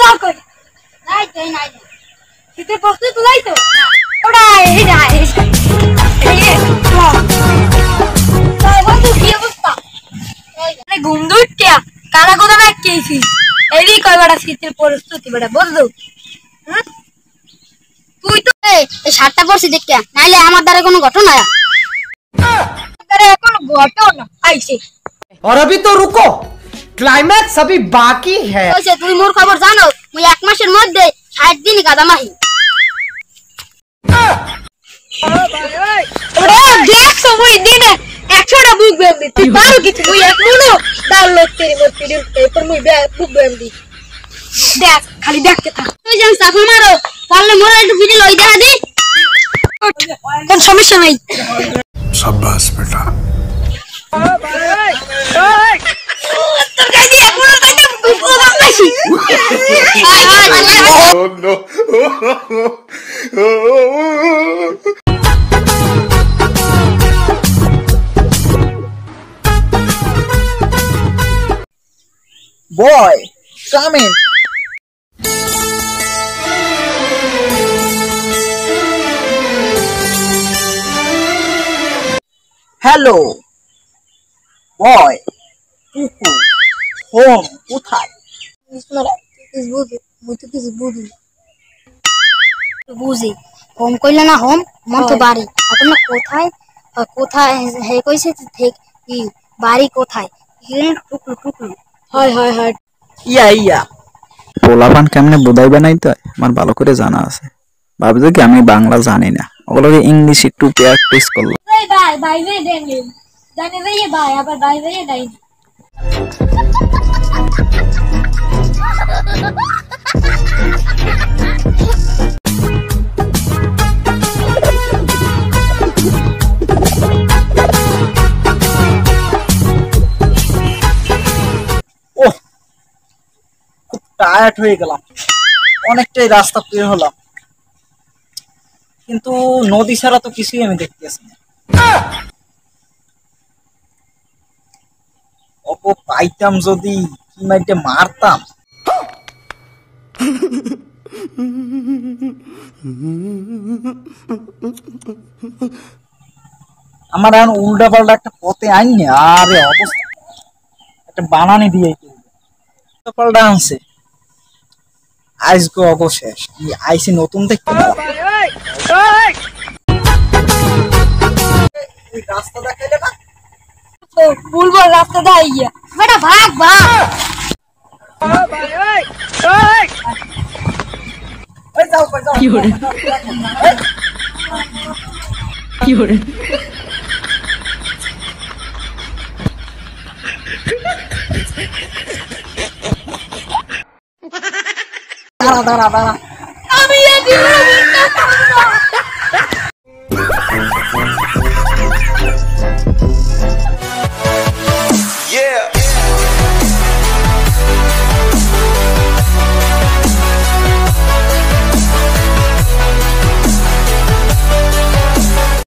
দাও কই নাই তাই নাই শীতের প্রস্তুতি তুলাই তো ওটা এই না এই বন্ধু কি অবস্থা মানে গুমদুটিয়া কালা গোদা না কেছি এরই কই বড় শীতের প্রস্তুতি বড় বন্ধু তুই তো এই শার্টটা পরছিস দেখতে নাইলে আমার দ্বারা কোনো ঘটনা আরে কোনো ঘটনা আইছে और अभी तो रुको क्लाइमैक्स अभी बाकी है ওইছে তুই মোর খবর জানো মুই এক মাসের মধ্যে 60 দিন গাদা মাহি ওরে দেখ সময় দিনে 100টা বুক বেমদি তুই পারো কিছু মুই এক মনো ডাউনলোড করি মোর পিডিএফ পেপার মুই বুক বেমদি দেখ খালি দেখতে থাক তুই জান সাফা মারো পারলে মোর একটু ভিডিও লই দেখা দি কোন সমস্যা নাই शाबाश बेटा তোর গাই দি এক মনো কাটা পুরো Bangladeshi Oh no boy come in hello boy কুকু হোম কোথায় বুঝি হোম কইলে না হোম মন তো বাড়ি এখন না কোথায় কোথায় হে কইছে কি বাড়ি কোথায় টুকলু টুকলু হয় হয় হয় ইয়া ইয়া পোলাপান কেমনে বোধাইবে নাই তো আমার ভালো করে জানা আছে ভাবছো কি আমি বাংলা জানি না ওগুলোকে ইংলিশ একটু প্র্যাকটিস করলাম এই ভাই ভাই রে দেন জানি রে ভাই আবার ভাই রে নাই ওহ খুব টায়ার্ড হয়ে গেলাম অনেকটাই রাস্তা পের হলাম কিন্তু নদী ছাড়া তো কিছুই আমি দেখতেছি না অপো পাইতাম যদি কি মাইটে মারতাম আমার এখন উল্টা পাল্টা একটা পথে আইনি আরে অবস্থা একটা বানানি দিয়ে উল্টা পাল্টা আনছে আজকে অবশেষ কি আইসি নতুন দেখতে রাস্তা দেখাইলে না বলবো রাস্তা দাইয়া বেটা ভাগ ভাগ ওই যাও কি হরে কি হরে দাঁড়া দাঁড়া দাঁড়া আমি এই